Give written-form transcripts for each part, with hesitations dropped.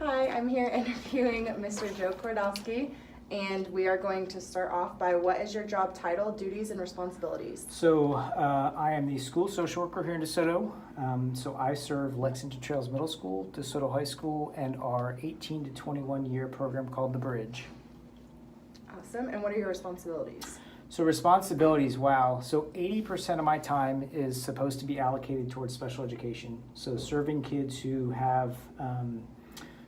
Hi, I'm here interviewing Mr. Joe Kordowski, and we are going to start off by what is your job title, duties, and responsibilities? So I am the school social worker here in DeSoto. So I serve Lexington Trails Middle School, DeSoto High School, and our 18 to 21 year program called The Bridge. Awesome, and what are your responsibilities? So responsibilities, wow. So 80% of my time is supposed to be allocated towards special education. So serving kids who have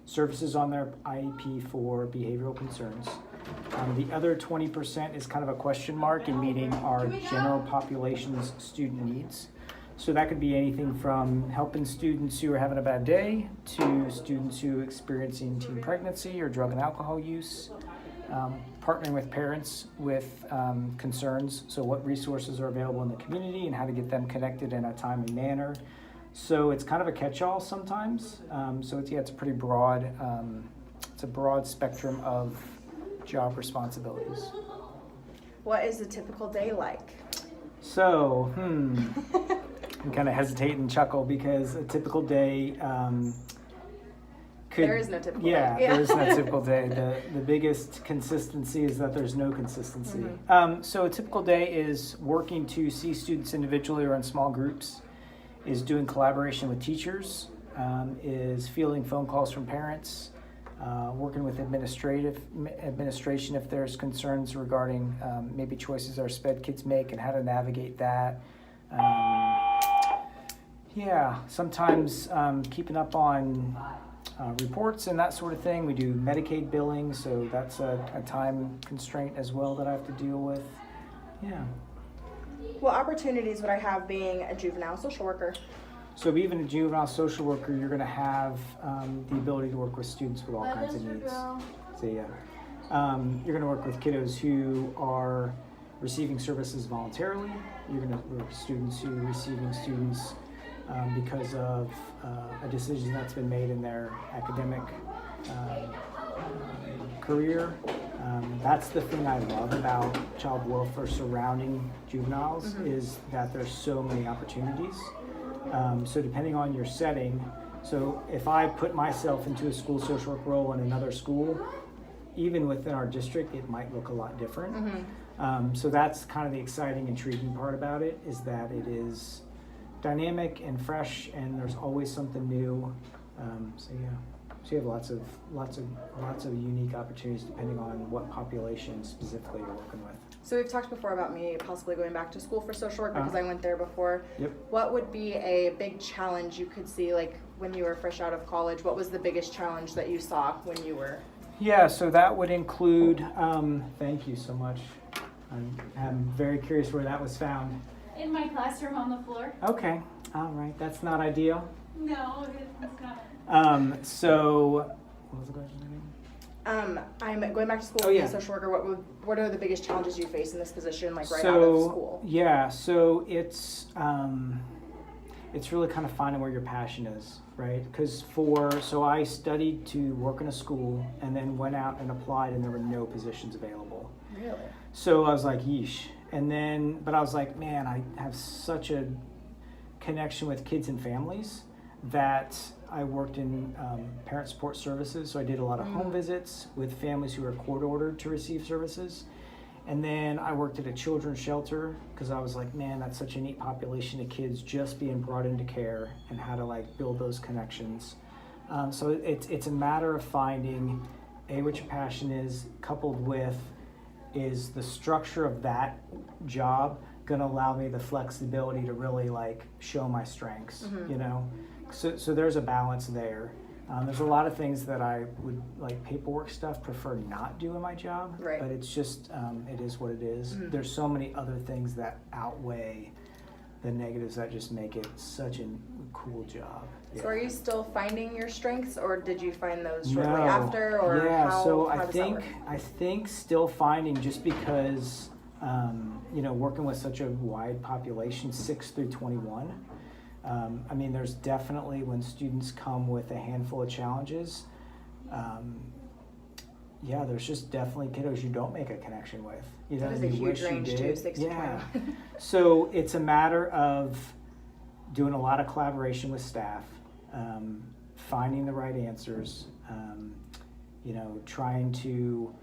services on their IEP for behavioral concerns. The other 20% is kind of a question mark in meeting our general population's student needs. So that could be anything from helping students who are having a bad day to students who are experiencing teen pregnancy or drug and alcohol use, partnering with parents with concerns, so what resources are available in the community and how to get them connected in a timely manner. So it's kind of a catch-all sometimes. So it's a pretty broad, it's a broad spectrum of job responsibilities. What is a typical day like? So, I'm kind of hesitate and chuckle because a typical day There is no typical day. Yeah, there is no typical day. The biggest consistency is that there's no consistency. Mm-hmm. So a typical day is working to see students individually or in small groups, is doing collaboration with teachers, is fielding phone calls from parents, working with administration if there's concerns regarding maybe choices our SPED kids make and how to navigate that. Sometimes keeping up on reports and that sort of thing. We do Medicaid billing, so that's a time constraint as well that I have to deal with. Yeah. What opportunities would I have being a juvenile social worker? So even a juvenile social worker, you're going to have the ability to work with students with all kinds of needs. So you're going to work with kiddos who are receiving services voluntarily. You're going to work with students who are receiving students because of a decision that's been made in their academic career. That's the thing I love about child welfare surrounding juveniles, is that there's so many opportunities. So depending on your setting, so if I put myself into a school social work role in another school, even within our district, it might look a lot different. So that's kind of the exciting, intriguing part about it, is that it is dynamic and fresh, and there's always something new. So you have lots of unique opportunities depending on what population specifically you're working with. So we've talked before about me possibly going back to school for social work because I went there before. Yep. What would be a big challenge you could see, like when you were fresh out of college? What was the biggest challenge that you saw when you were? Yeah, so that would include, thank you so much. I'm very curious where that was found. In my classroom on the floor. Okay, all right, that's not ideal. No, it's not. So, what was the question again? I'm going back to school Oh, to be yeah. a social worker. What are the biggest challenges you face in this position, like right out So, of school? yeah, so it's really kind of finding where your passion is, right? Because so I studied to work in a school and then went out and applied and there were no positions available. Really? So I was like, yeesh. But I was like, man, I have such a connection with kids and families that I worked in parent support services. So I did a lot of home visits with families who are court ordered to receive services. And then I worked at a children's shelter because I was like, man, that's such a neat population of kids just being brought into care and how to like build those connections. So it's a matter of finding what your passion is, coupled with is the structure of that job going to allow me the flexibility to really like show my strengths, you know? So there's a balance there. There's a lot of things that I would, like paperwork stuff, prefer not do in my job, Right. But it's just, it is what it is. There's so many other things that outweigh the negatives that just make it such a cool job. So are you still finding your strengths, or did you find those shortly No. after, or Yeah, how, so how I does that work? think still finding, just because working with such a wide population, 6 through 21. I mean, there's definitely, when students come with a handful of challenges, there's just definitely kiddos you don't make a connection with. You know, That is a you huge wish you range too, did. 6 to 20. So it's a matter of doing a lot of collaboration with staff, finding the right answers, trying to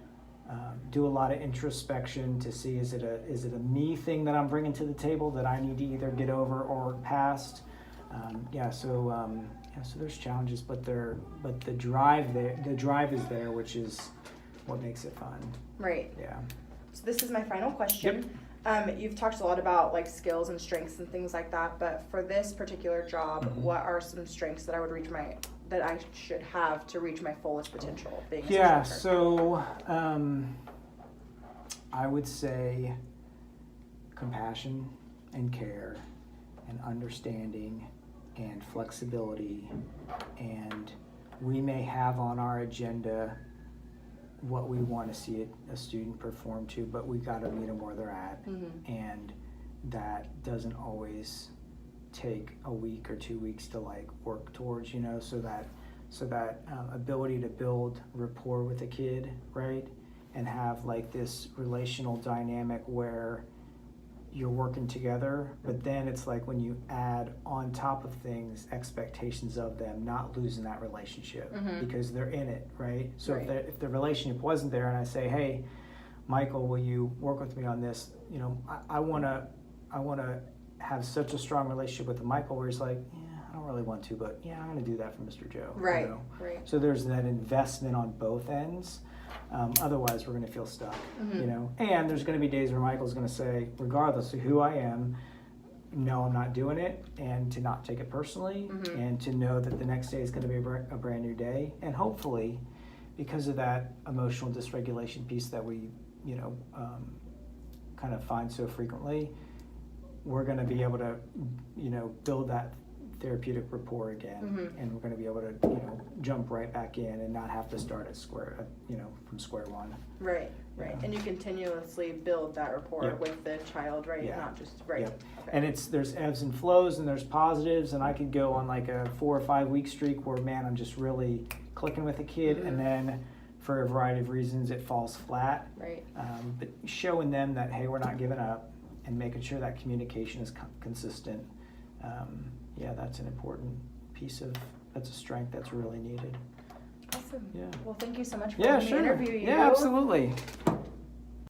do a lot of introspection to see is it a me thing that I'm bringing to the table that I need to either get over or past. So there's challenges, but the drive is there, which is what makes it fun. Right. Yeah. So this is my final question. You've talked a lot about like skills and strengths and things like that, but for this particular job, what are some strengths that I should have to reach my fullest potential of being a social worker? So I would say compassion and care and understanding and flexibility, and we may have on our agenda what we want to see a student perform to, but we got to meet them where they're at, and that doesn't always take a week or 2 weeks to like work towards, so that ability to build rapport with a kid, right, and have like this relational dynamic where you're working together, but then it's like when you add on top of things expectations of them, not losing that relationship because they're in it, right? So Right. if the relationship wasn't there and I say, hey, Michael, will you work with me on this? I want to have such a strong relationship with Michael where he's like, yeah, I don't really want to, but yeah, I'm going to do that for Mr. Joe. Right, right. So there's that investment on both ends. Otherwise, we're going to feel stuck, And there's going to be days where Michael's going to say, regardless of who I am, no, I'm not doing it, and to not take it personally, and to know that the next day is going to be a brand new day. And hopefully, because of that emotional dysregulation piece that we, kind of find so frequently, we're going to be able to, build that therapeutic rapport again, and we're going to be able to jump right back in and not have to start at from square one. Right. Yeah. And you continuously build that rapport Yep. with the child, right? Yeah. Not just right. Yep. Okay. And there's ebbs and flows and there's positives, and I could go on like a 4 or 5 week streak where, man, I'm just really clicking with a kid, and then for a variety of reasons it falls flat. Right. But showing them that, hey, we're not giving up, and making sure that communication is consistent. That's an important that's a strength that's really needed. Awesome. Yeah. Well, thank you so much for Yeah, letting me sure. interview you. Yeah, absolutely.